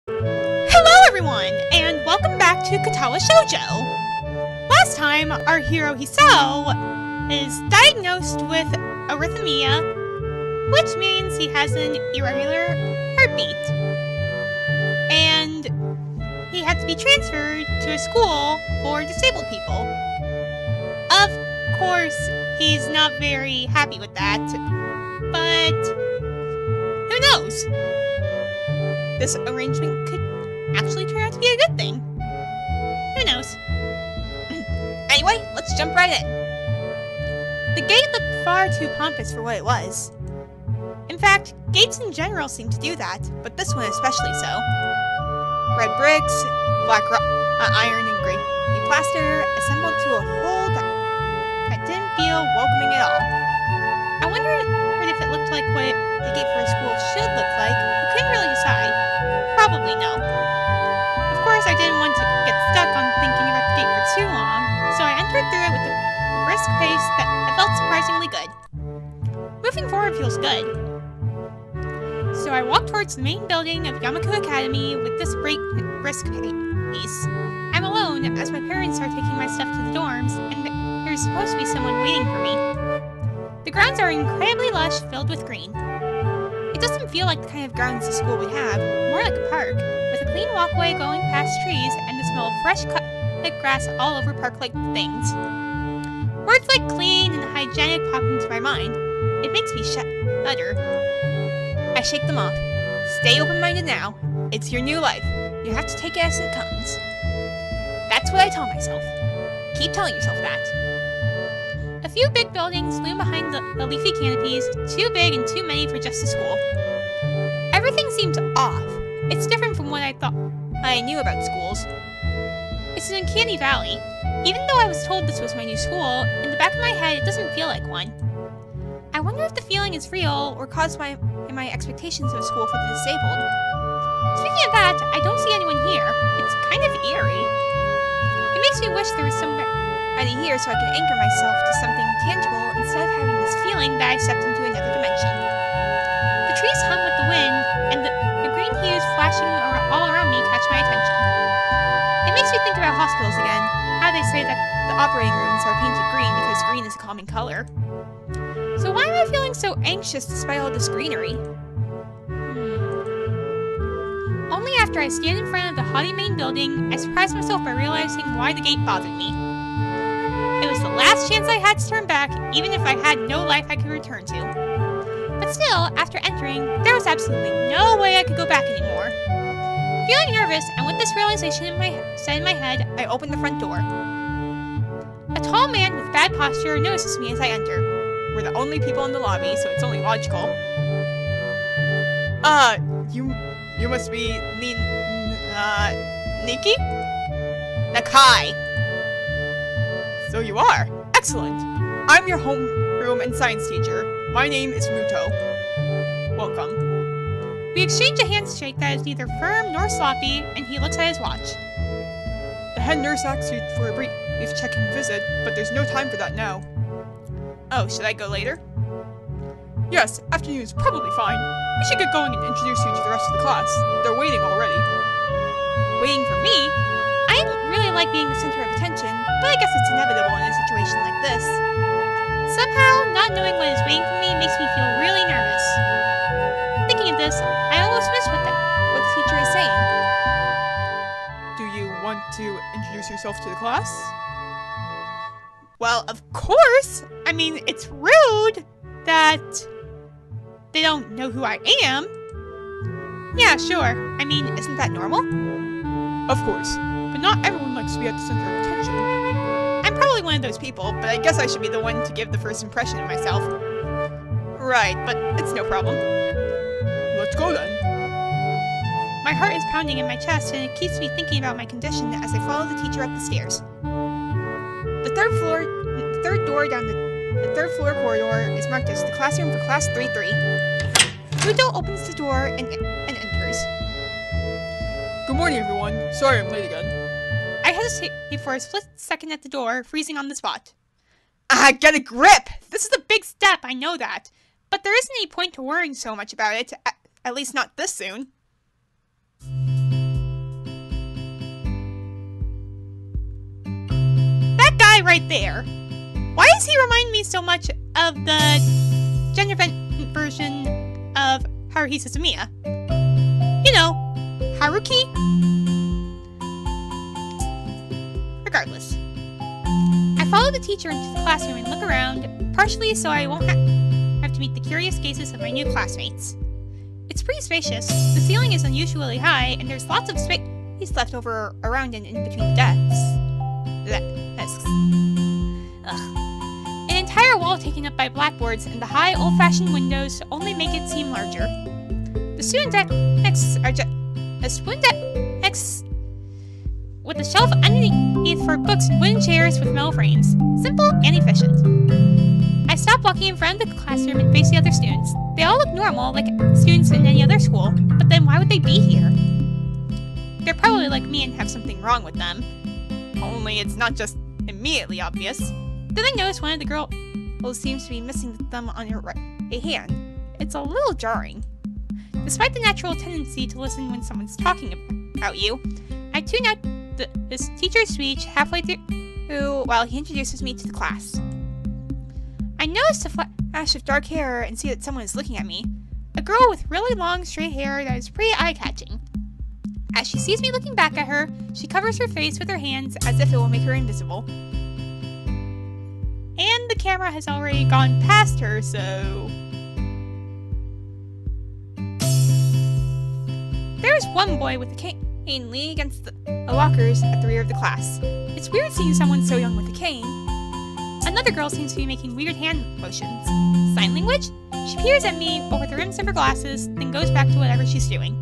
Hello everyone, and welcome back to Katawa Shoujo! Last time, our hero Hisao is diagnosed with arrhythmia, which means he has an irregular heartbeat. And he had to be transferred to a school for disabled people. Of course, he's not very happy with that, but who knows? This arrangement could actually turn out to be a good thing. Who knows? Anyway, let's jump right in. The gate looked far too pompous for what it was. In fact, gates in general seem to do that, but this one especially so. Red bricks, black iron, and gray plaster assembled to a whole that didn't feel welcoming at all. I wondered if it looked like what the gate for a school should look like, but couldn't really decide. Probably no. Of course, I didn't want to get stuck on thinking about the gate for too long, so I entered through it with a brisk pace that felt surprisingly good. Moving forward feels good. So I walked towards the main building of Yamaku Academy with this brisk pace. I'm alone as my parents are taking my stuff to the dorms, and there's supposed to be someone waiting for me. The grounds are incredibly lush, filled with green. It doesn't feel like the kind of grounds the school would have, more like a park, with a clean walkway going past trees and the smell of fresh cut grass all over park-like things. Words like clean and hygienic pop into my mind. It makes me shudder. I shake them off. Stay open-minded now. It's your new life. You have to take it as it comes. That's what I tell myself. Keep telling yourself that. A few big buildings loom behind the leafy canopies, too big and too many for just a school. Everything seems off. It's different from what I thought I knew about schools. It's an uncanny valley. Even though I was told this was my new school, in the back of my head it doesn't feel like one. I wonder if the feeling is real or caused by my expectations of a school for the disabled. Speaking of that, I don't see anyone here. It's kind of eerie. It makes me wish there was somebody here so I can anchor myself to something tangible instead of having this feeling that I stepped into another dimension. The trees hum with the wind, and the green hues flashing all around me catch my attention. It makes me think about hospitals again, how they say that the operating rooms are painted green because green is a calming color. So why am I feeling so anxious despite all this greenery? Only after I stand in front of the haughty main building, I surprise myself by realizing why the gate bothered me. It was the last chance I had to turn back, even if I had no life I could return to. But still, after entering, there was absolutely no way I could go back anymore. Feeling nervous, and with this realization set in my head, I opened the front door. A tall man with bad posture notices me as I enter. We're the only people in the lobby, so it's only logical. You must be Nikki? Nakai. So you are. Excellent. I'm your homeroom and science teacher. My name is Muto. Welcome. We exchange a handshake that is neither firm nor sloppy, and he looks at his watch. The head nurse asked you for a brief check-in visit, but there's no time for that now. Oh, should I go later? Yes, afternoon is probably fine. We should get going and introduce you to the rest of the class. They're waiting already. Waiting for me? I don't really like being the center of attention, but I guess it's inevitable in a situation like this. Somehow, not knowing what is waiting for me makes me feel really nervous. Thinking of this, I almost miss what the teacher is saying. Do you want to introduce yourself to the class? Well, of course! I mean, it's rude that they don't know who I am. Yeah, sure. I mean, isn't that normal? Of course. But not everyone likes to be at the center of attention. I'm probably one of those people, but I guess I should be the one to give the first impression of myself. Right, but it's no problem. Let's go then. My heart is pounding in my chest, and it keeps me thinking about my condition as I follow the teacher up the stairs. The third door down the third floor corridor is marked as the classroom for class 3-3. Muto opens the door and enters. Good morning, everyone. Sorry I'm late again. I hesitate for a split second at the door, freezing on the spot. Get a grip! This is a big step, I know that. But there isn't any point to worrying so much about it, at least not this soon. right there. Why does he remind me so much of the gender-bent version of Haruhi Suzumiya? You know, Haruki? Regardless. I follow the teacher into the classroom and look around, partially so I won't have to meet the curious gazes of my new classmates. It's pretty spacious, the ceiling is unusually high, and there's lots of space left over around and in between the desks. Ugh. An entire wall taken up by blackboards and the high, old-fashioned windows only make it seem larger. The student desks are just a student desk with a shelf underneath for books and wooden chairs with metal frames. Simple and efficient. I stop walking in front of the classroom and face the other students. They all look normal, like students in any other school, but then why would they be here? They're probably like me and have something wrong with them. Only it's not just immediately obvious. Then I notice one of the girls seems to be missing the thumb on her right hand. It's a little jarring. Despite the natural tendency to listen when someone's talking about you, I tune out this teacher's speech halfway through while he introduces me to the class. I notice a flash of dark hair and see that someone is looking at me. A girl with really long straight hair that is pretty eye-catching. As she sees me looking back at her, she covers her face with her hands as if it will make her invisible. And the camera has already gone past her, so... There's one boy with a cane leaning against the lockers at the rear of the class. It's weird seeing someone so young with a cane. Another girl seems to be making weird hand motions. Sign language? She peers at me over the rims of her glasses, then goes back to whatever she's doing.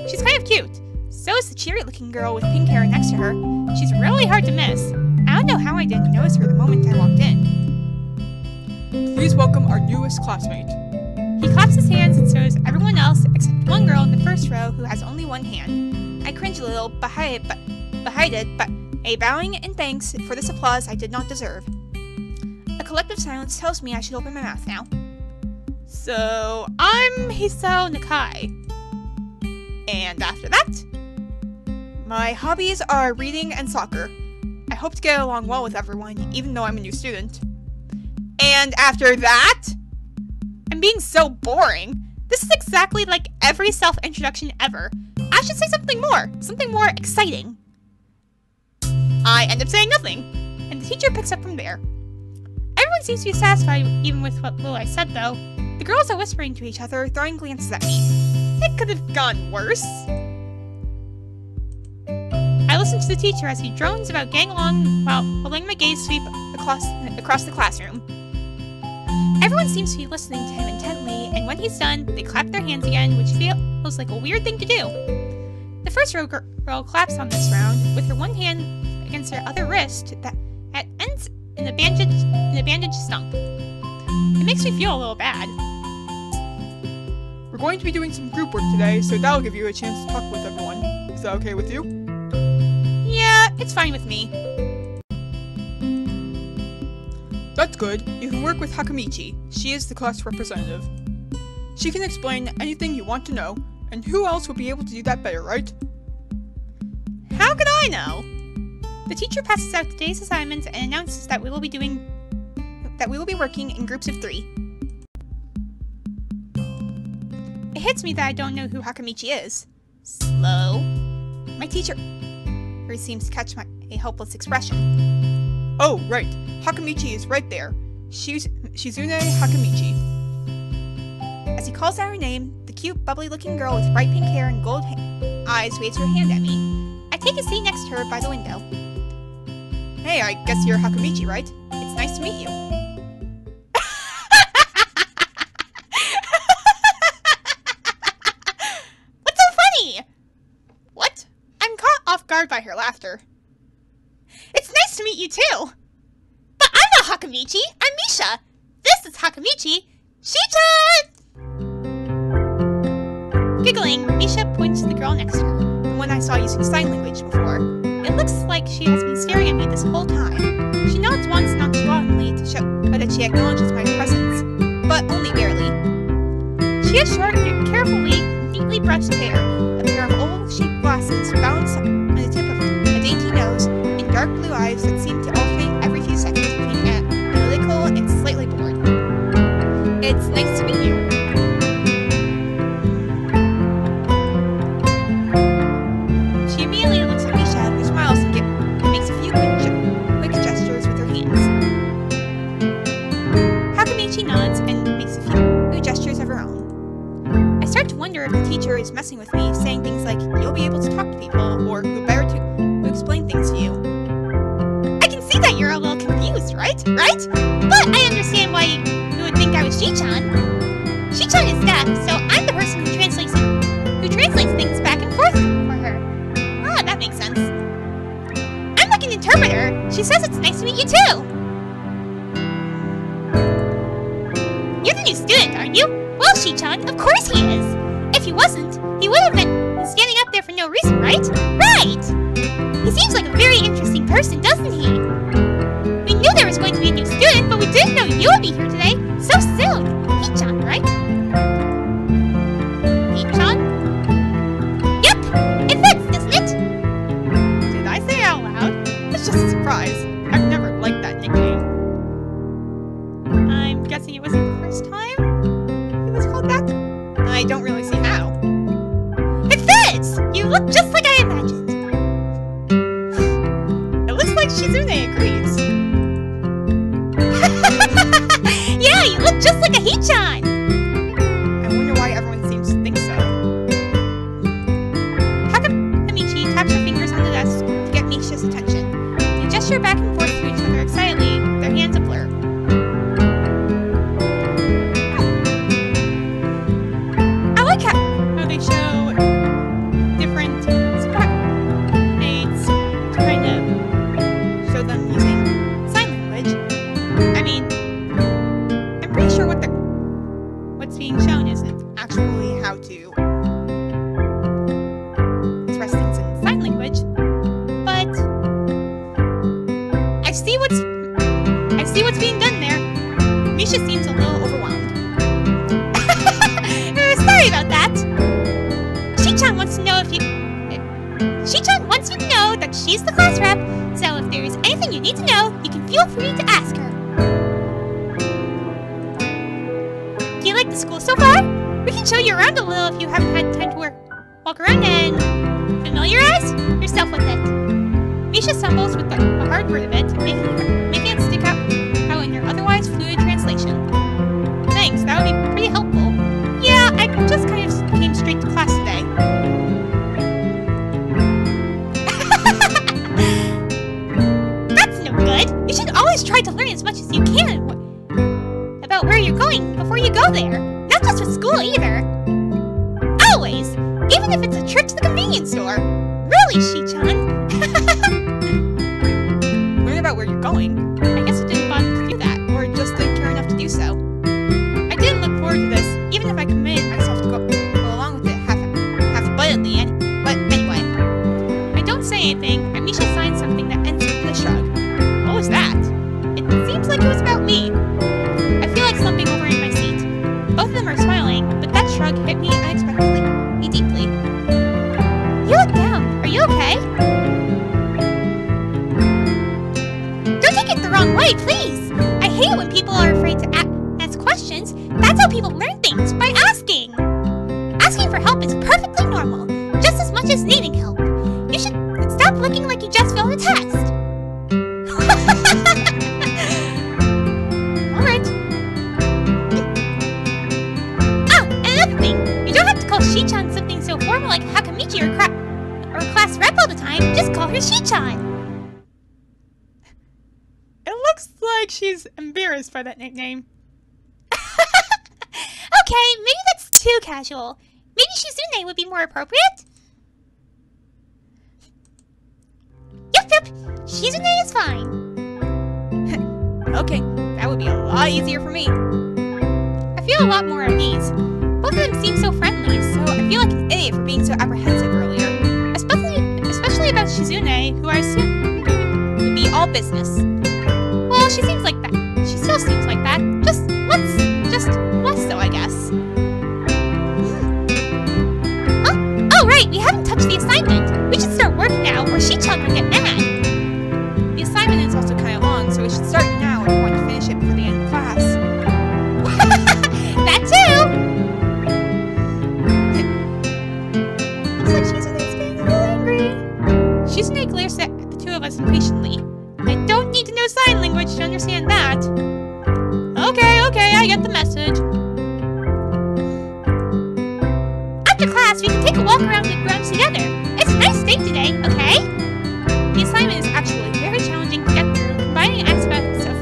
She's kind of cute. So is the cheery-looking girl with pink hair next to her. She's really hard to miss. I don't know how I didn't notice her the moment I walked in. Please welcome our newest classmate. He claps his hands and so does everyone else except one girl in the first row who has only one hand. I cringe a little behind it, but a bowing and thanks for this applause I did not deserve. A collective silence tells me I should open my mouth now. So, I'm Hisao Nakai. And after that, my hobbies are reading and soccer. I hope to get along well with everyone, even though I'm a new student. And after that, I'm being so boring. This is exactly like every self-introduction ever. I should say something more exciting. I end up saying nothing, and the teacher picks up from there. Everyone seems to be satisfied even with what little I said, though. The girls are whispering to each other, throwing glances at me. It could have gone worse. I listen to the teacher as he drones about getting along while letting my gaze sweep across the classroom. Everyone seems to be listening to him intently, and when he's done, they clap their hands again, which feels like a weird thing to do. The first row girl claps on this round, with her one hand against her other wrist that ends in a bandaged stump. It makes me feel a little bad. We're going to be doing some group work today, so that'll give you a chance to talk with everyone. Is that okay with you? Yeah, it's fine with me. That's good. You can work with Hakamichi. She is the class representative. She can explain anything you want to know, and who else would be able to do that better, right? How could I know? The teacher passes out today's assignments and announces that we will be working in groups of 3. It hits me that I don't know who Hakamichi is. Slow. My teacher seems to catch a helpless expression. Oh, right. Hakamichi is right there. Shizune Hakamichi. As he calls out her name, the cute, bubbly-looking girl with bright pink hair and gold eyes waves her hand at me. I take a seat next to her by the window. Hey, I guess you're Hakamichi, right? It's nice to meet you. What's so funny? What? I'm caught off guard by her laughter. It's nice to meet you too. But I'm not Hakamichi. I'm Misha. This is Hakamichi. She-chan! Giggling, Misha points to the girl next to her, the one I saw using sign language before. It looks like she has been staring at me this whole time. She nods once nonchalantly to show that she acknowledges my presence, but only barely. She has short, carefully, neatly brushed hair, a pair of oval-shaped glasses balanced on the tip of a dainty nose, and dark blue eyes that seem to alternate every She says it's nice to meet you too. You're the new student, aren't you? Well, Shi-chan, of course he is. If he wasn't, he would have been standing up there for no reason, right? Right! He seems like a very interesting person, doesn't he? We knew there was going to be a new student, but we didn't know you would be here today so soon. He-chan, right? He-chan? Yep! It fits, doesn't it? Did I say it out loud? It's just a surprise. I've never liked that nickname. I'm guessing it wasn't the first time he was called that? I don't really see how. It fits! You look just like I imagined. It looks like Shizune agrees. Yeah, you look just like a He-chan! I wonder why everyone seems to think so. Hakamichi taps her fingers on the desk to get Misha's attention. They gesture back and forth to each other excitedly, their hands a blur. I like how they show different aids to kind of show them using sign language. I mean, I'm pretty sure what's being shown isn't Actually, how to. express things in sign language, but I see what's being done there. Misha seems a little overwhelmed. Sorry about that. Shi-chan wants to know Shi-chan wants you to know that she's the class rep, so if there's anything you need to know, you can feel free to ask her. Do you like the school so far? We can show you around a little if you haven't had time to walk around and familiarize yourself with it. Misha stumbles with a hard word of it, making it stick out in your otherwise fluid translation. Thanks, that would be pretty helpful. Yeah, I just kind of came straight to class today. That's no good. You should always try to learn as much as you can about where you're going before you go there. Not just with school either. Always! Even if it's a trip to the convenience store. Really, Shi-chan? Learn about where you're going. I guess it didn't bother to do that. Or just didn't care enough to do so. I didn't look forward to this, even if I committed myself to go along with it half-heartedly. But anyway, I don't say anything, and Misha signs something that ends with a shrug. What was that? It seems like it was about me. I feel like slumping over in my seat. Both of them are smiling, but that shrug hit me unexpectedly, deeply. You look down. Are you okay? Don't take it the wrong way, please. I hate it when people are afraid to ask questions. That's how people learn things, by asking. Asking for help is perfectly normal, just as much as needing help. You should stop looking like you just failed a test. Alright. Oh, and another thing. You don't have to call Shi-chan something so formal like Hakamichi or class rep all the time. Just call her Shi-chan. It looks like she's embarrassed by that nickname. Okay, maybe that's too casual. Maybe Shizune would be more appropriate? Yep, Shizune is fine. Okay, that would be a lot easier for me. I feel a lot more at ease. Both of them seem so friendly, so I feel like an idiot for being so apprehensive earlier. Especially about Shizune, who I assume would be all business. Well, she seems like that. She still seems like that. Just less so, I guess. Huh? Oh, right, we haven't touched the assignment. We should start work now, or Shi-chan might get mad. The assignment is also kind of long, so we should start now if we want to finish it before the end of class. That too! Looks like Shizune's getting a little angry. Shizune glares at the two of us impatiently. I don't need to know sign language to understand that. Okay, I get the message. After class, we can take a walk around the grounds together. It's a nice day today, okay? The assignment is actually very challenging to get through, combining aspects of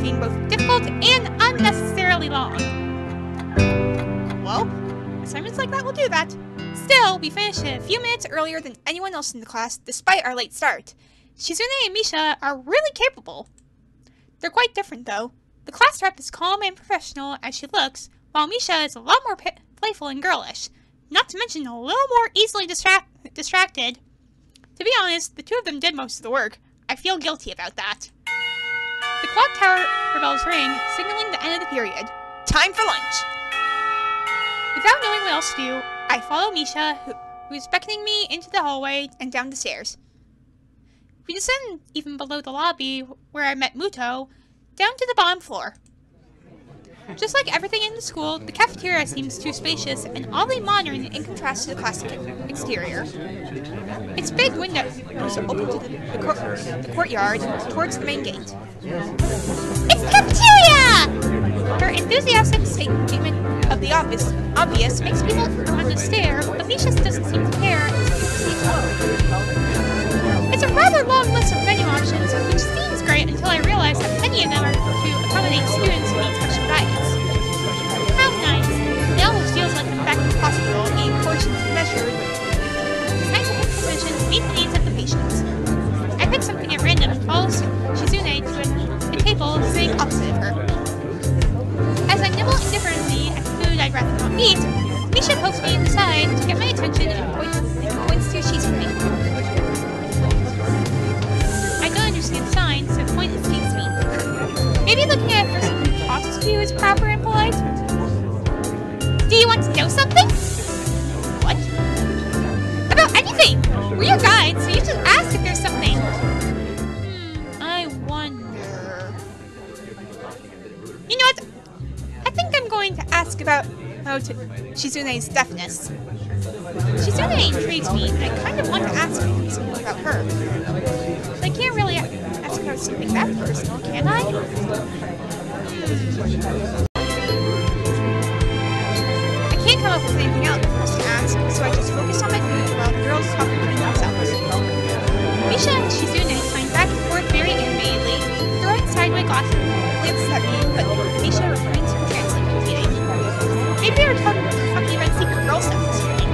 being both difficult and unnecessarily long. Well, assignments like that will do that. Still, we finished a few minutes earlier than anyone else in the class, despite our late start. Shizune and Misha are really capable. They're quite different, though. The class rep is calm and professional as she looks, while Misha is a lot more playful and girlish, not to mention a little more easily distracted. To be honest, the two of them did most of the work. I feel guilty about that. The clock tower bells ring, signaling the end of the period. Time for lunch! Without knowing what else to do, I follow Misha, who is beckoning me into the hallway and down the stairs. We descend even below the lobby where I met Muto, down to the bottom floor. Just like everything in the school, the cafeteria seems too spacious and oddly modern in contrast to the classic exterior. Its big windows open to the courtyard towards the main gate. It's the cafeteria! Her enthusiastic statement of the obvious makes people around to stare, but Misha doesn't seem to care as we proceed forward. It's a rather long list of menu options, which seems great until I realize that many of them are to accommodate students who need special diets. How nice. It almost feels like I'm back in the hospital, eating portions measured with scientific precision to meet the needs of the patients. I pick something at random and follow Shizune to a table sitting opposite of her. As I nibble indifferently at food I'd rather not eat, Misha pokes me in the side to get my attention and points to a cheese plate. I don't understand signs, so the point escapes me. Maybe looking at a person who talks to you is proper and polite? Do you want to know something? What? About anything! We're your guides, so you just ask if there's something. I wonder... You know what? I think I'm going to ask about Shizune's deafness. Shizune intrigues me, and I kind of want to ask something about her. But I can't really ask about something that personal, can I? I can't come up with anything else to ask, so I just focus on my food while the girls talk between themselves. Misha and Shizune climb back and forth very animatedly, throwing sideways glances at me, but Misha refrains from translating. Maybe they were talking about secret girl stuff this morning.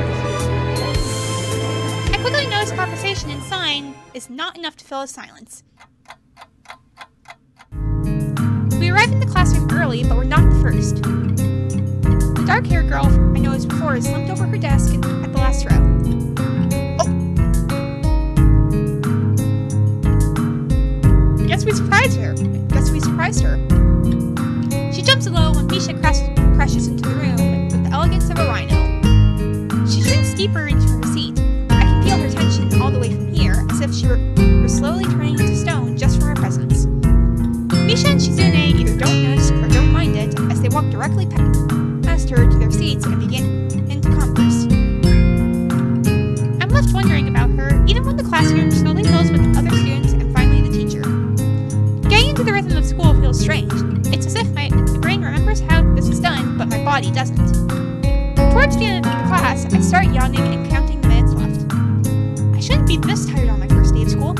I quickly notice conversation and sign is not enough to fill a silence. We arrive in the classroom early, but we're not the first. The dark-haired girl I noticed before is slumped over her desk at the last row. Oh! Guess we surprised her. She jumps low when Misha crashes into the room with the elegance of a rhino. She shrinks deeper into her seat. I can feel her tension all the way from here, as if she were slowly turning into stone just from her presence. Misha and Shizune either don't notice or don't mind it, as they walk directly past her to their seats and begin to converse. I'm left wondering about her, even when the classroom slowly fills with other students and finally the teacher. Getting into the rhythm of school feels strange. It's as if my brain remembers how this was done, but my body doesn't. Towards the end of the class, I start yawning and counting the minutes left. I shouldn't be this tired on my first day of school.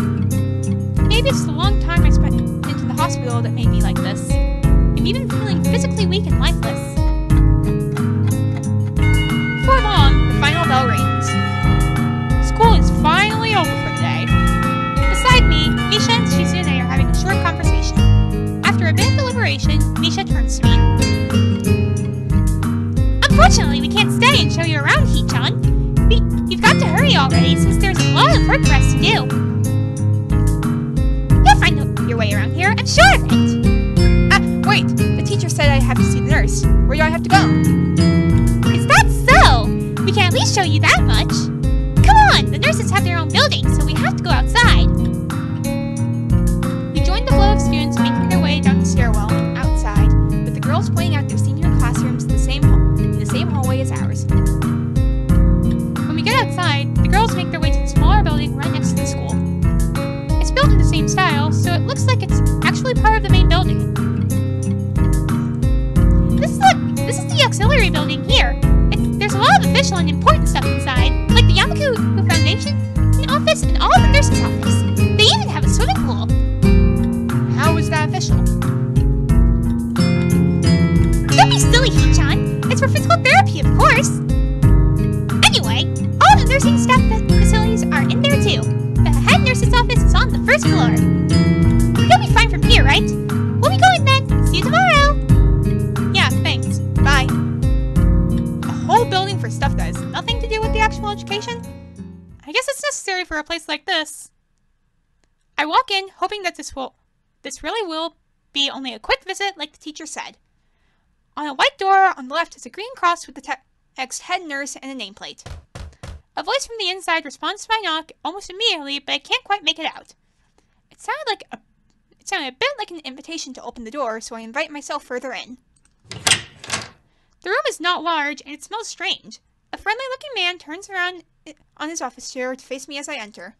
Maybe it's the long time I spent into the hospital that made me like this. I'm even feeling physically weak and lifeless. Before long, the final bell rings. School is finally over for the day. Beside me, Misha and Shizune are having a short conversation. After a bit of deliberation, Misha turns to me. Unfortunately, we can't stay and show you around, Hee-chan. You've got to hurry already, since there's a lot of work for us to do. You'll find your way around here, I'm sure of it. Wait, the teacher said I have to see the nurse. Where do I have to go? Is that so? We can at least show you that much. Come on, the nurses have their own building, so we have to go outside. We join the flow of students making their way down the stairwell and outside, with the girls pointing out their senior classrooms in the same hallway as ours. When we get outside, the girls make their way to the smaller building right next to the school. It's built in the same style, so it looks like it's actually part of the main building. This is the auxiliary building here. There's a lot of official and important stuff inside, like the Yamaku Foundation, an office, and all of the nurse's office. They even have a swimming pool. How is that official? Don't be silly, Hee-chan. It's for physical therapy, of course. Anyway, all the nursing staff facilities are in there too. The head nurse's office is on the first first floor. You'll be fine from here, right? We'll be going then. See you tomorrow. Yeah, thanks. Bye. A whole building for stuff that has nothing to do with the actual education? I guess it's necessary for a place like this. I walk in, hoping that this really will be only a quick visit like the teacher said. On a white door on the left is a green cross with the text head nurse and a nameplate. A voice from the inside responds to my knock almost immediately, but I can't quite make it out. It sounded a bit like an invitation to open the door, so I invite myself further in. The room is not large, and it smells strange. A friendly-looking man turns around on his office chair to face me as I enter.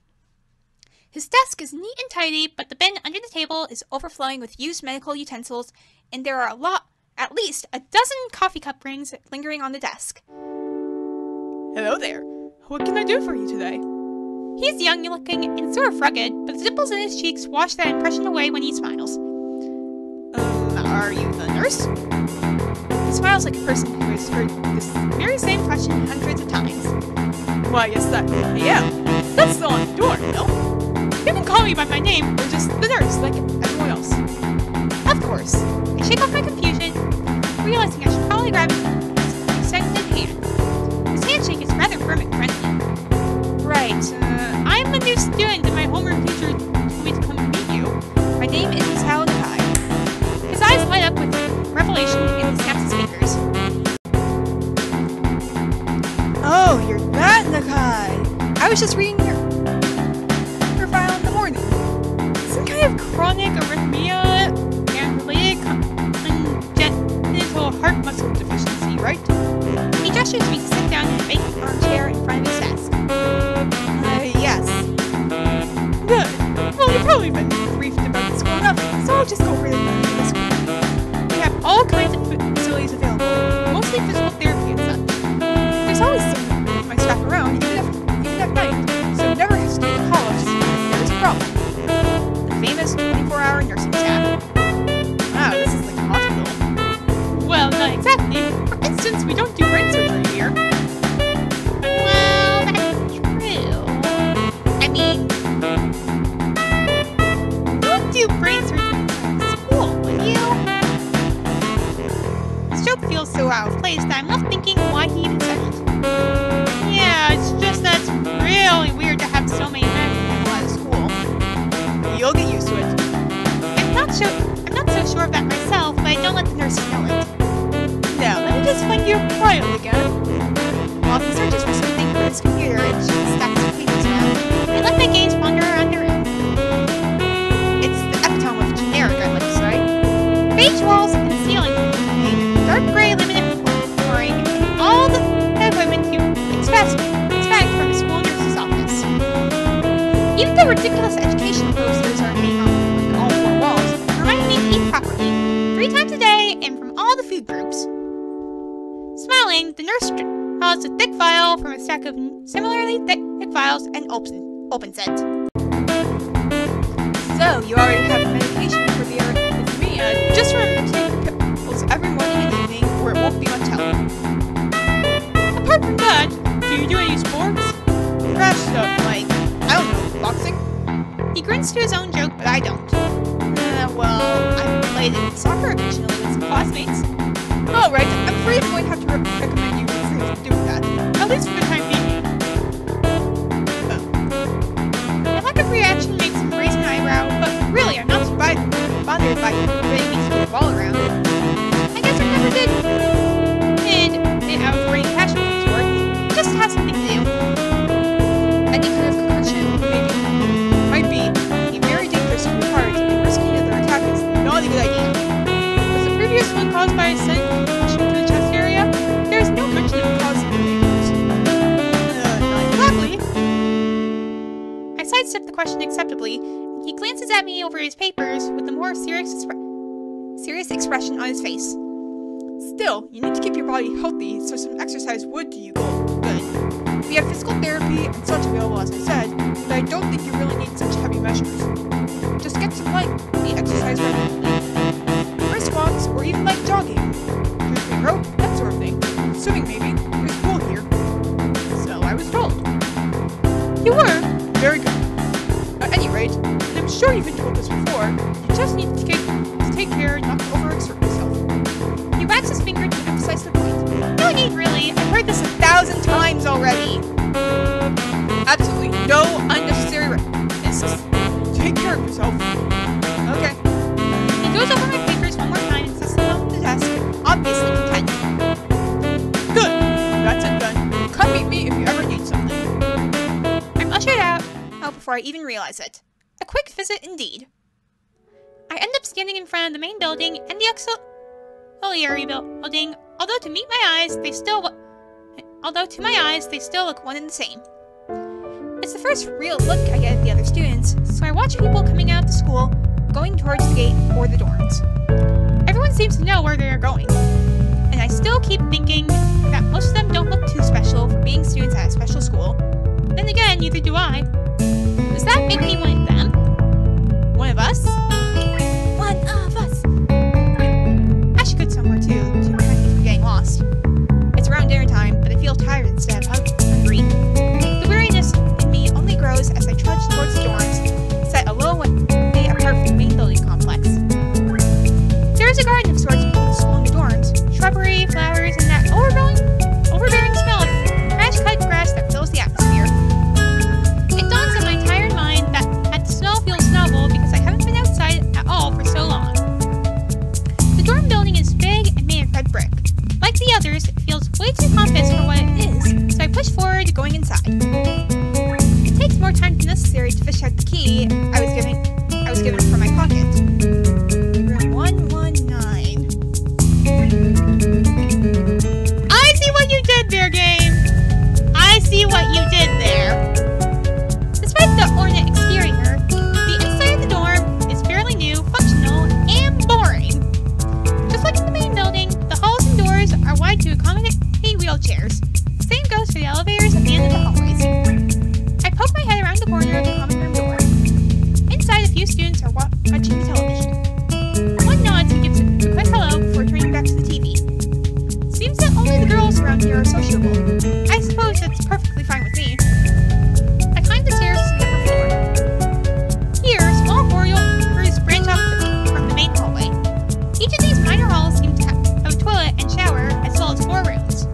His desk is neat and tidy, but the bin under the table is overflowing with used medical utensils, and there are at least a dozen coffee cup rings lingering on the desk. Hello there. What can I do for you today? He's young-looking and sort of rugged, but the dimples in his cheeks wash that impression away when he smiles. Are you the nurse? He smiles like a person who has heard this very same question hundreds of times. Why, yes, that I am. That's still on the door, no? You can call me by my name, Or just the nurse, like everyone else. of course. I shake off my confusion, realizing I should probably grab his extended hand. His handshake is rather firm and friendly. Right, I'm a new student and my homeroom teacher told me to come meet you. My name is Katawa. His eyes light up with revelation and he snaps his fingers. Oh, you're that Nakai. I was just reading your file in the morning. Some kind of chronic arrhythmia and related congenital heart muscle deficiency, right? He gestures me to sit down in a vacant armchair in front of his desk. Yes. Good. Well, you've probably been briefed about the school enough, so I'll just go over this quickly. We have all kinds of facilities available, mostly physical therapy and such. There's always someone of my staff around, even at night, so never hesitate to call us if there is a problem. The famous 24-hour nursing staff. Wow, this is like a hospital. Well, not exactly. For instance, we don't do brain surgery here. Well, that's true. I mean, you wouldn't do brain surgery in school, would you? His joke feels so out of place that I'm left thinking why he even said it. Yeah, it's just that it's really weird to have so many medical people out of school. You'll get used to it. I'm not so sure of that myself, but I don't let the nurses know it. Now, let me just find your file again. While he searches for something for his computer and she stacks of papers around, I let my gaze wander around the room. It's the epitome of generic, I like to say. Beige walls and ceiling, dark gray limited flooring, and all the equipment you expect from a school nurse's office. Even the ridiculous educational posters are hanging on all four walls, reminding me to eat properly, 3 times a day, and from all the food groups. Smiling, the nurse draws a thick file from a stack of similarly thick files and opens it. So, you already have medication for the arrhythmia. Just remember to take your pills every morning and evening, or it won't be much help. Apart from that, do you do any sports? Trash stuff, like, I don't know, boxing? He grins to his own joke, but I don't. Well, I played in soccer occasionally with some classmates. Alright, I'm afraid I'm going to have to recommend you refrain from doing that, at least for the time being. My lack of reaction makes him raise an eyebrow, but really I'm not too bothered by letting me throw the ball around. I guess I never did it out of brain casualty sort. It just has something to do. Any kind of concussion, maybe, might be very dangerous to your heart, and risking another attack is not a good idea. Was the previous one caused by a sudden concussion to the chest area? There's no mention of cause of the papers. Not exactly. I sidestep the question acceptably, and he glances at me over his papers with a more serious expression on his face. Still, you need to keep your body healthy, so some exercise would do you good. We have physical therapy and such available, as I said, but I don't think you really need such heavy measures. Just get some light exercise regularly. Brisk walks, or even light jogging. Jumping rope, that sort of thing. Swimming maybe. There's a pool here. So I was told. You were? Very good. At any rate, in a I'm sure you've been told this before. You just need to take care not to overexert yourself. He wags his finger to emphasize the point. No need, really. I've heard this 1,000 times already. Absolutely no unnecessary risks. Take care of yourself. Okay. He goes over my papers one more time and sets them on the desk, obviously content. Good. That's it then. Come meet me if you ever need something. I'm ushered out before I even realize it. A quick visit indeed. I end up standing in front of the main building and the auxiliary building, although to my eyes they still look one and the same. It's the first real look I get at the other students, so I watch people coming out of the school, going towards the gate or the dorms. Everyone seems to know where they are going, and I still keep thinking that most of them don't look too special for being students at a special school. Then again, neither do I. Does that make me one of them? One of us? One of us! I should go somewhere too, to prevent me from getting lost. It's around dinner time, but I feel tired instead of hungry. The weariness in me only grows as I trudge towards the dorms, set a little way apart from the main building complex. There is a garden of sorts between the school and the dorms, shrubbery, flowers, and that overbearing smell of fresh-cut grass that fills the atmosphere. It dawns on my tired mind that the smell feels novel because I haven't been outside at all for so long. The dorm building is big and made of red brick. Like the others, it feels way too compact for what it is, so I push forward, going inside. It takes more time than necessary to fish out the key I was given from my pocket. Room 119. I see what you did there, game! I see what you did there. Despite the ornate exterior, the inside of the dorm is fairly new, functional, and boring. Just like in the main building, the halls and doors are wide to accommodate wheelchairs. Same goes for the elevators at the end of the hallways. I poke my head around the corner of the common room door. Inside, a few students are watching the television. One nods and gives a quick hello before turning back to the TV. Seems that only the girls around here are sociable. I suppose that's perfectly fine with me. I climb the stairs to the upper floor. Here, small corridors branch off from the main hallway. Each of these minor halls seem to have a toilet and shower, as well as 4 rooms.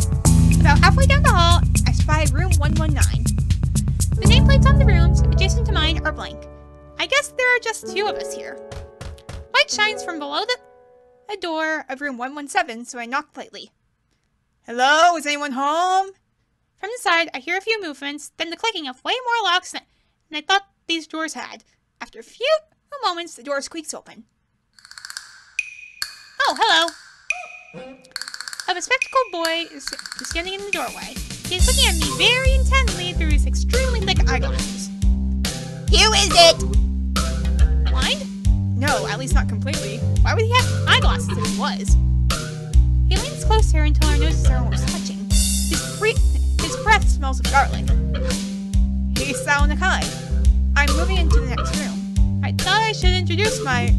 About halfway down the hall, I spy room 119. The nameplates on the rooms adjacent to mine are blank. I guess there are just 2 of us here. Light shines from below the door of room 117, so I knock lightly. Hello, is anyone home? From the side, I hear a few movements, then the clicking of way more locks than I thought these doors had. After a few moments, the door squeaks open. Oh, hello. A bespectacled boy is standing in the doorway. He is looking at me very intently through his extremely thick eyeglasses. Who is it? Blind? No, at least not completely. Why would he have eyeglasses if he was? He leans closer until our noses are almost touching. His breath smells of garlic. Hey, Sao Nakai. I'm moving into the next room. I thought I should introduce my...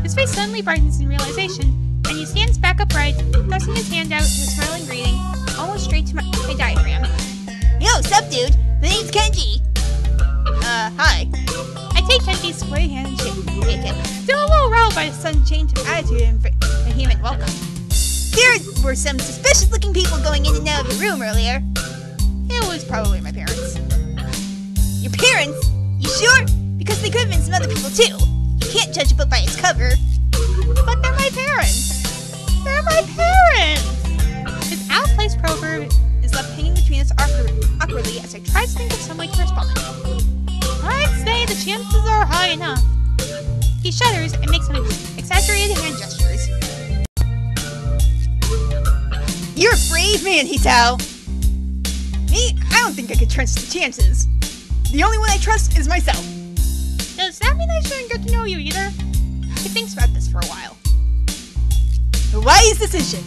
His face suddenly brightens in realization, and he stands back upright, thrusting his hand out in a smiling greeting, almost straight to my diaphragm. Yo, sup, dude? The name's Kenji. Hi. I take Kenji's square hand and shake it, still a little riled by the sudden change of attitude and vehement welcome. There were some suspicious-looking people going in and out of the room earlier. It was probably my parents. Your parents? You sure? Because they could have been some other people, too. You can't judge a book by its cover. But they're my parents. They're my parents! His out-of-place proverb is left hanging between us awkwardly as I try to think of some way to respond. I'd say the chances are high enough. He shudders and makes some exaggerated hand gestures. You're a brave man, Hisao! Me? I don't think I could trust the chances. The only one I trust is myself. Does that mean I shouldn't get to know you either? He thinks about this for a while. A wise decision.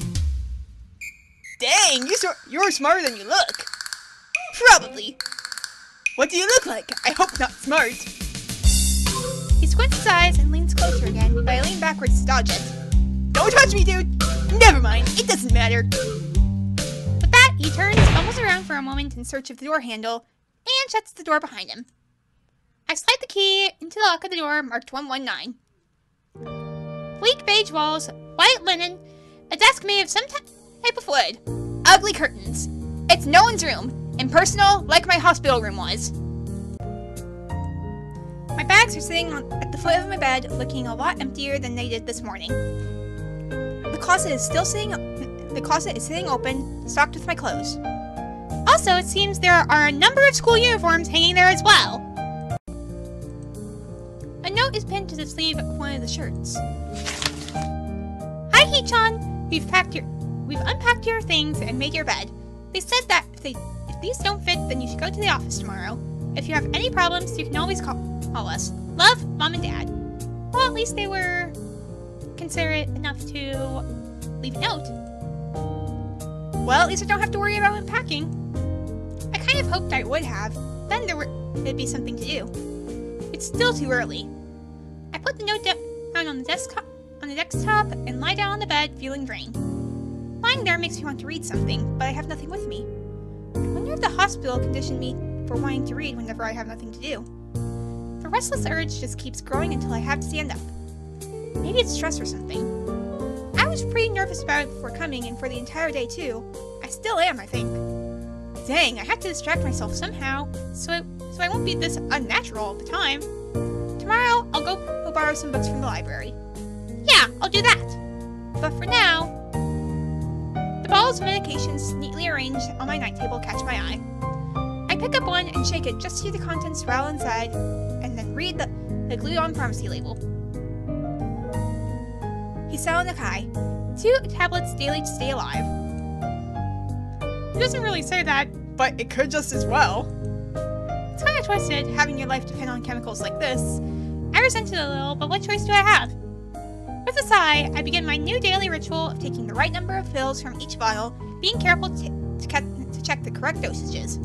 Dang, you're smarter than you look. Probably. What do you look like? I hope not smart. He squints his eyes and leans closer again, but I lean backwards to dodge it. Don't touch me, dude! Never mind, it doesn't matter. With that, he turns, fumbles around for a moment in search of the door handle, and shuts the door behind him. I slide the key into the lock of the door marked 119. Bleak beige walls, white linen, a desk made of some type of wood, ugly curtains. It's no one's room, impersonal like my hospital room was. My bags are sitting at the foot of my bed, looking a lot emptier than they did this morning. The closet is sitting open, stocked with my clothes. Also, it seems there are a number of school uniforms hanging there as well. A note is pinned to the sleeve of one of the shirts. Hi, Hee-chan. We've unpacked your things and made your bed. They said that if these don't fit, then you should go to the office tomorrow. If you have any problems, you can always call us. Love, Mom and Dad. Well, at least they were considerate enough to leave a note. Well, at least I don't have to worry about unpacking. I kind of hoped I would have. Then there'd be something to do. It's still too early. I put the note down on the desktop and lie down on the bed, feeling drained. Lying there makes me want to read something, but I have nothing with me. I wonder if the hospital conditioned me for wanting to read whenever I have nothing to do. The restless urge just keeps growing until I have to stand up. Maybe it's stress or something. I was pretty nervous about it before coming, and for the entire day too. I still am, I think. Dang, I have to distract myself somehow, so I won't be this unnatural all the time. Tomorrow, I'll go borrow some books from the library. Yeah, I'll do that. But for now, the bottles of medications neatly arranged on my night table catch my eye. I pick up one and shake it just to see the contents rattle inside, and then read the glued-on pharmacy label. Hisao Nakai, 2 tablets daily to stay alive. It doesn't really say that, but it could just as well. It's kind of twisted, having your life depend on chemicals like this. I resent it a little, but what choice do I have? With a sigh, I begin my new daily ritual of taking the right number of pills from each vial, being careful to check the correct dosages.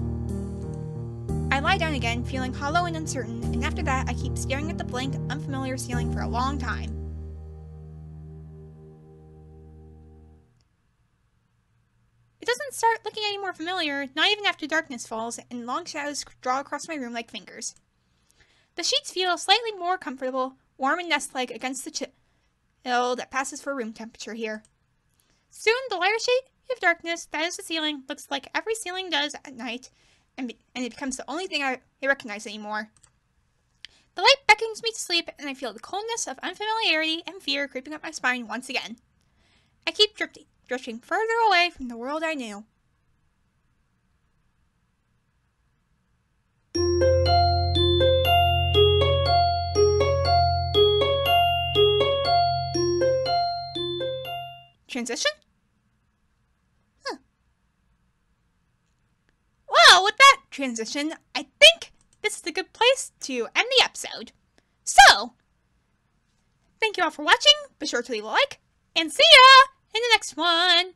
I lie down again, feeling hollow and uncertain, and after that I keep staring at the blank, unfamiliar ceiling for a long time. It doesn't start looking any more familiar, not even after darkness falls and long shadows draw across my room like fingers. The sheets feel slightly more comfortable, warm and nest-like against the chill that passes for room temperature here. Soon, the lighter shade of darkness that is the ceiling looks like every ceiling does at night, and it becomes the only thing I recognize anymore. The light beckons me to sleep, and I feel the coldness of unfamiliarity and fear creeping up my spine once again. I keep drifting further away from the world I knew. Transition? Huh. Well, with that transition, I think this is a good place to end the episode. So, thank you all for watching. Be sure to leave a like, and see ya in the next one.